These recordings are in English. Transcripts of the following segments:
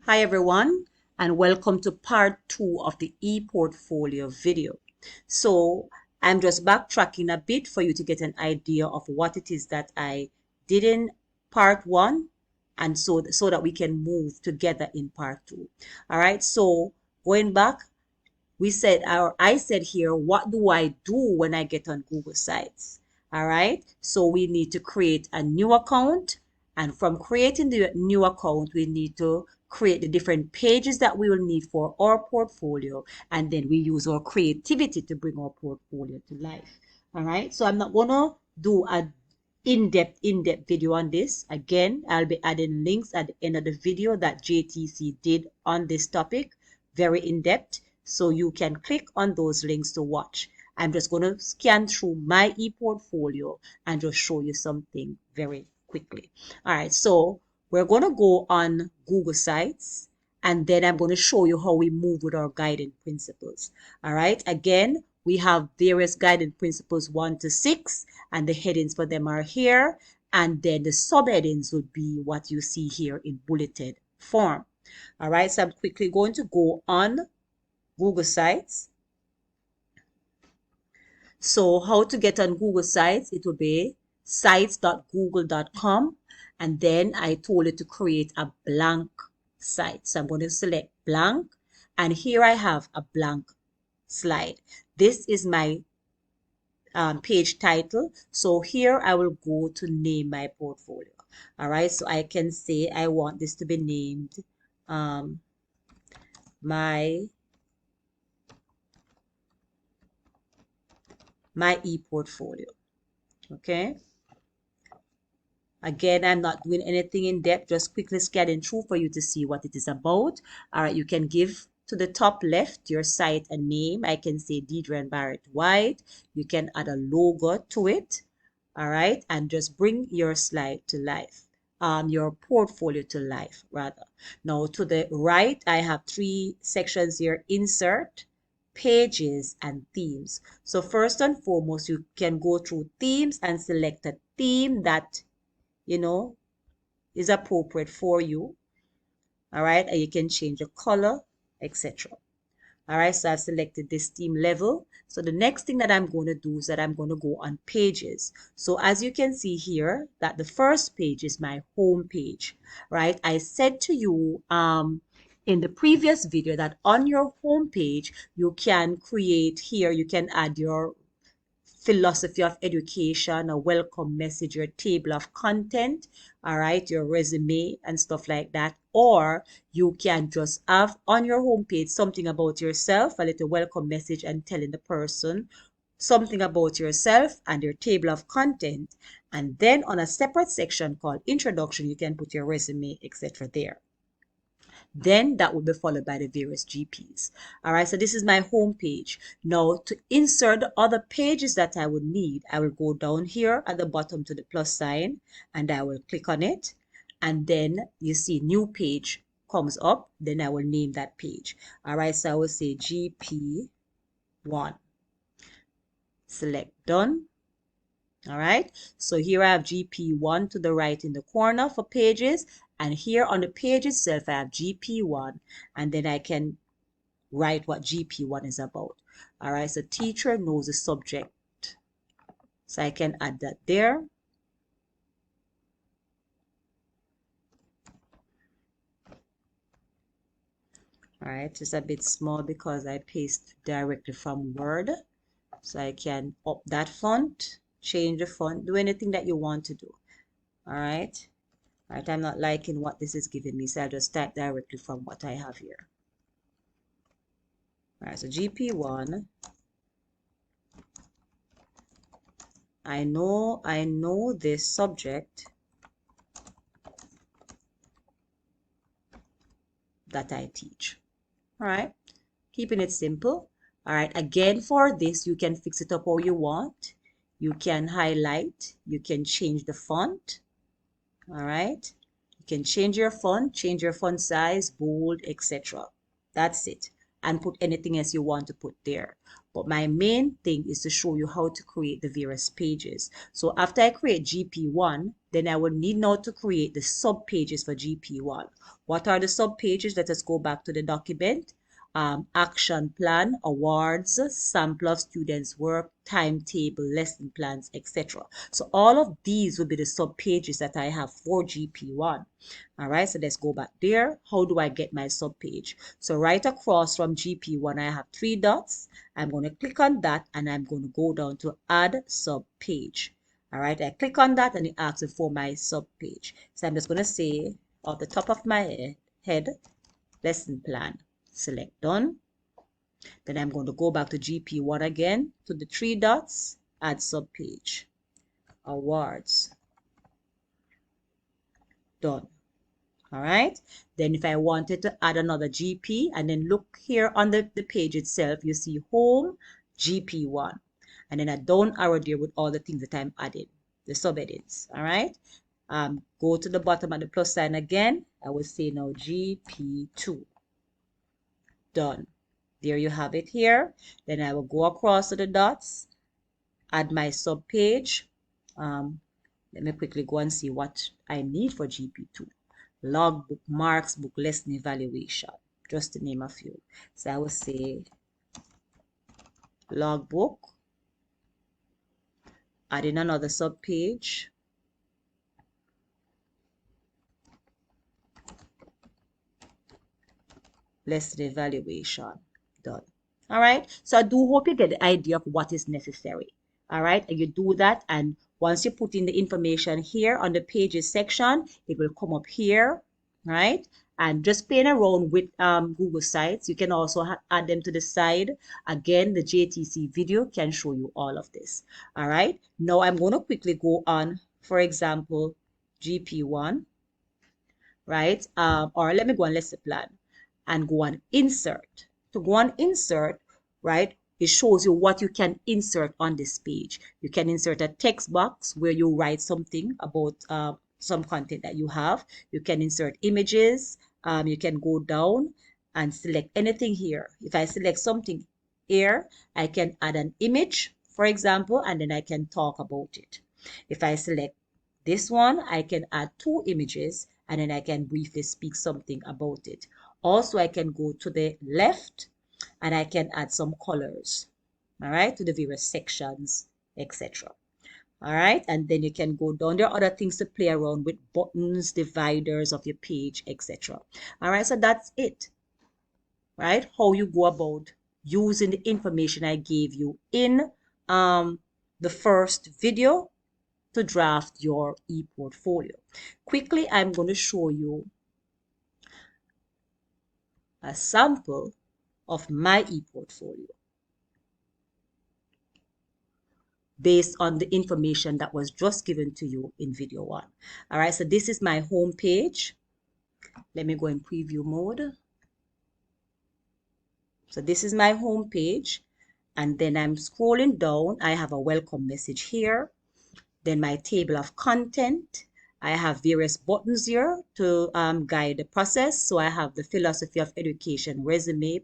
Hi everyone, and welcome to part 2 of the e-portfolio video. So I'm just backtracking a bit for you to get an idea of what it is that I did in part 1, and so that we can move together in part 2. All right, so going back, I said here, what do I do when I get on Google Sites? All right, so we need to create a new account, and from creating the new account, we need to create the different pages that we will need for our portfolio, and then we use our creativity to bring our portfolio to life. All right, so I'm not gonna do a in-depth video on this. Again, I'll be adding links at the end of the video that JTC did on this topic, very in-depth, so you can click on those links to watch. I'm just going to scan through my e-portfolio and just show you something very quickly. All right, so we're going to go on Google Sites, and then I'm going to show you how we move with our guiding principles. All right, again, we have various guiding principles 1 to 6, and the headings for them are here, and then the subheadings would be what you see here in bulleted form. All right, so I'm quickly going to go on Google Sites. So how to get on Google Sites, it will be sites.google.com, and then I told it to create a blank site. So I'm going to select blank, and here I have a blank slide. This is my page title. So here I will go to name my portfolio. All right, so I can say I want this to be named my e-portfolio. Okay. Again, I'm not doing anything in depth, just quickly scanning through for you to see what it is about. All right, you can give to the top left your site a name. I can say Diedre-Ann Barrett-Whyte. You can add a logo to it. All right, and just bring your slide to life. Your portfolio to life, rather. Now, to the right, I have 3 sections here: insert, pages, and themes. So first and foremost, you can go through themes and select a theme that is appropriate for you. All right, and you can change the color, etc. All right, so I've selected this theme level. So the next thing that I'm going to do is that I'm going to go on pages. So as you can see here, that the first page is my home page, right? I said to you in the previous video that on your home page, you can create here, you can add your philosophy of education, a welcome message, your table of content, all right, your resume and stuff like that. Or you can just have on your homepage something about yourself, a little welcome message and telling the person something about yourself and your table of content. And then on a separate section called introduction, you can put your resume, etc. there. Then that will be followed by the various GPs. All right, so this is my home page. Now to insert the other pages that I would need, I will go down here at the bottom to the plus sign and I will click on it. And then you see new page comes up. Then I will name that page. All right, so I will say GP1. Select done. All right, so here I have GP1 to the right in the corner for pages, and here on the page itself I have GP1, and then I can write what GP1 is about. All right, so teacher knows the subject, so I can add that there. All right, it's a bit small because I paste directly from Word, so I can up that font, change the font, do anything that you want to do. All right. All right, I'm not liking what this is giving me, so I'll just type directly from what I have here. All right, so GP1. I know this subject that I teach. All right, keeping it simple. All right, again, for this, you can fix it up how you want. You can highlight, you can change the font. All right, you can change your font size, bold, etc. That's it. And put anything else you want to put there. But my main thing is to show you how to create the various pages. So after I create GP1, then I will need now to create the sub pages for GP1. What are the sub pages? Let us go back to the document. Action plan, awards, sample of students' work, timetable, lesson plans, etc. So all of these will be the sub pages that I have for GP1. All right, so let's go back there. How do I get my sub page? So right across from GP1, I have 3 dots. I'm going to click on that and I'm going to go down to add sub page. All right, I click on that and it asks for my sub page. So I'm just going to say off the top of my head, lesson plan. Select done. Then I'm going to go back to GP1 again to the 3 dots, add sub page, awards, done. All right. Then if I wanted to add another GP and then look here on the page itself, you see home, GP1. And then a down arrow there with all the things that I'm adding, the sub-edits. All right. Go to the bottom of the plus sign again. I will say now GP2. Done. There you have it here. Then I will go across to the dots, add my sub page. Let me quickly go and see what I need for GP2. Logbook, marks book, lesson evaluation, just to name a few. So I will say logbook, add in another sub page, lesson evaluation, done. All right, so I do hope you get the idea of what is necessary. All right, and you do that, and once you put in the information here on the pages section, it will come up here, right? And just playing around with Google Sites, you can also add them to the side. Again, the JTC video can show you all of this. All right, now I'm going to quickly go on, for example, GP1, right? Or let me go on lesson plan and go on insert. To go on insert, right, it shows you what you can insert on this page. You can insert a text box where you write something about some content that you have. You can insert images. You can go down and select anything here. If I select something here, I can add an image, for example, and then I can talk about it. If I select this one, I can add 2 images and then I can briefly speak something about it. Also, I can go to the left and I can add some colors, all right, to the various sections, etc. All right, and then you can go down. There are other things to play around with, buttons, dividers of your page, etc. All right, so that's it, right? How you go about using the information I gave you in the first video to draft your e-portfolio. Quickly, I'm going to show you a sample of my e-portfolio based on the information that was just given to you in video 1. All right, so this is my home page. Let me go in preview mode. So this is my home page, and then I'm scrolling down. I have a welcome message here. Then my table of content. I have various buttons here to guide the process. So I have the philosophy of education, resume,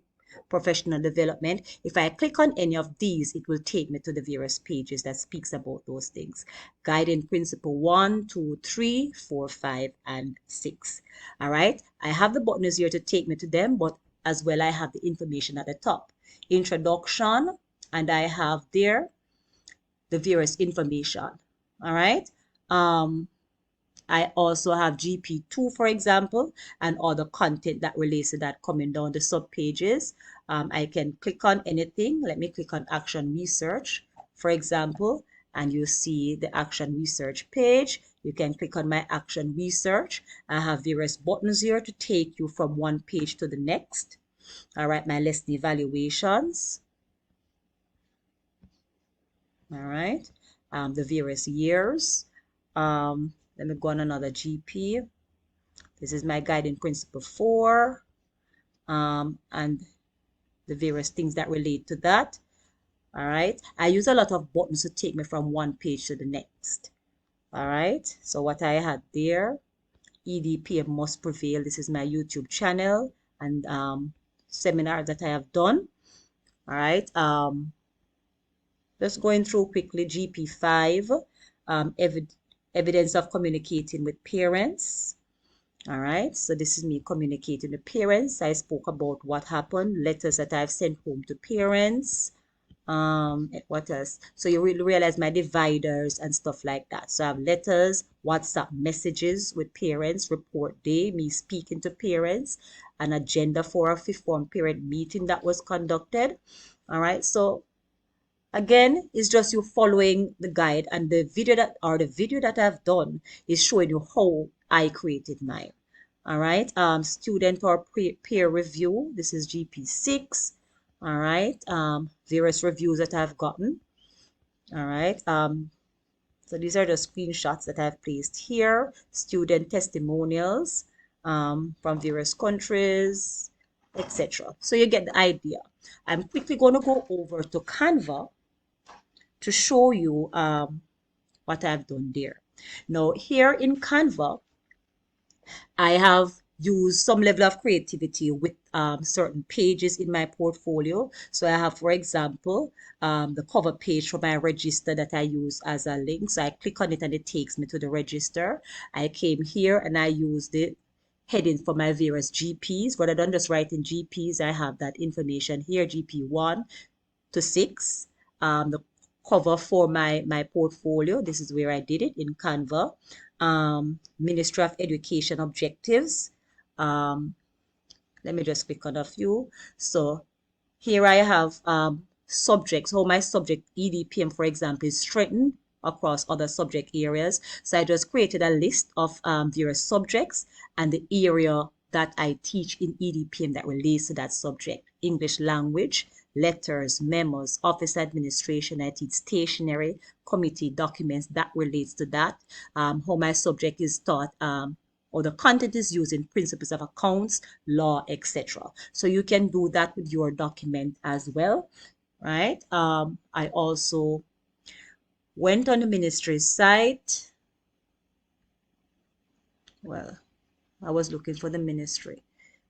professional development. If I click on any of these, it will take me to the various pages that speaks about those things. Guiding principle 1, 2, 3, 4, 5, and 6. All right. I have the buttons here to take me to them, but as well, I have the information at the top. Introduction, and I have there the various information. All right. I also have GP2, for example, and all the content that relates to that coming down the sub pages. I can click on anything. Let me click on action research, for example, and you see the action research page. You can click on my action research. I have various buttons here to take you from one page to the next. All right, my lesson evaluations. All right, the various years. Let me go on another GP. This is my guiding principle 4, and the various things that relate to that. All right, I use a lot of buttons to take me from one page to the next. All right, so what I had there, EDPM must prevail. This is my YouTube channel and seminar that I have done. All right, just going through quickly. GP5, evidence of communicating with parents. All right, so this is me communicating with parents. I spoke about what happened, letters that I've sent home to parents. What else? So you really realize my dividers and stuff like that. So I have letters, WhatsApp messages with parents, report day, me speaking to parents, an agenda for a fifth form parent meeting that was conducted. All right, so again, it's just you following the guide, and the video that I've done is showing you how I created mine. All right. Student or peer review. This is GP6. All right. Various reviews that I've gotten. All right. So these are the screenshots that I've placed here. Student testimonials from various countries, etc. So you get the idea. I'm quickly going to go over to Canva to show you what I've done there. Now, here in Canva, I have used some level of creativity with certain pages in my portfolio. So I have, for example, the cover page for my register that I use as a link. So I click on it and it takes me to the register. I came here and I used the heading for my various GPs. Rather than just writing GPs, I have that information here, GP1 to 6. The cover for my portfolio, this is where I did it in Canva. Ministry of Education objectives. Let me just click on a few. So here I have subjects. How my subject EDPM, for example, is strengthened across other subject areas. So I just created a list of various subjects and the area that I teach in EDPM that relates to that subject. English language, letters, memos, office administration. I teach stationery, committee documents that relates to that. How my subject is taught, or the content is used in principles of accounts, law, etc. So you can do that with your document as well, right? I also went on the ministry's site. Well, I was looking for the ministry.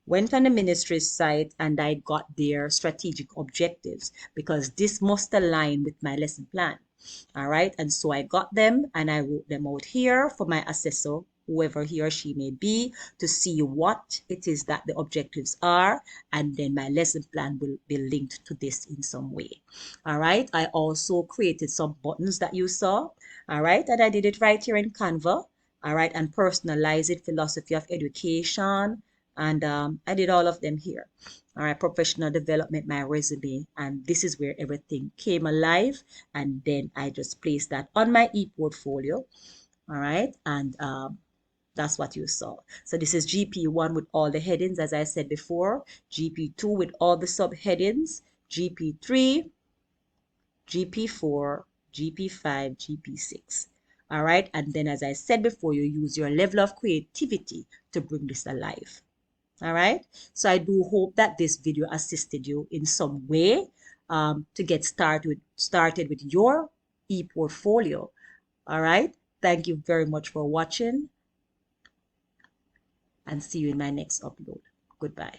Went on the ministry's site and I got their strategic objectives because this must align with my lesson plan. All right. And so I got them and I wrote them out here for my assessor, whoever he or she may be, to see what it is that the objectives are. And then my lesson plan will be linked to this in some way. All right. I also created some buttons that you saw. All right. And I did it right here in Canva. All right. And personalize it, philosophy of education. And I did all of them here. All right, professional development, my resume, and this is where everything came alive. And then I just placed that on my e-portfolio. All right, and that's what you saw. So this is GP1 with all the headings, as I said before, GP2 with all the subheadings, GP3, GP4, GP5, GP6. All right, and then as I said before, you use your level of creativity to bring this alive. All right, so I do hope that this video assisted you in some way to get started with your e-portfolio. All right, thank you very much for watching and see you in my next upload. Goodbye.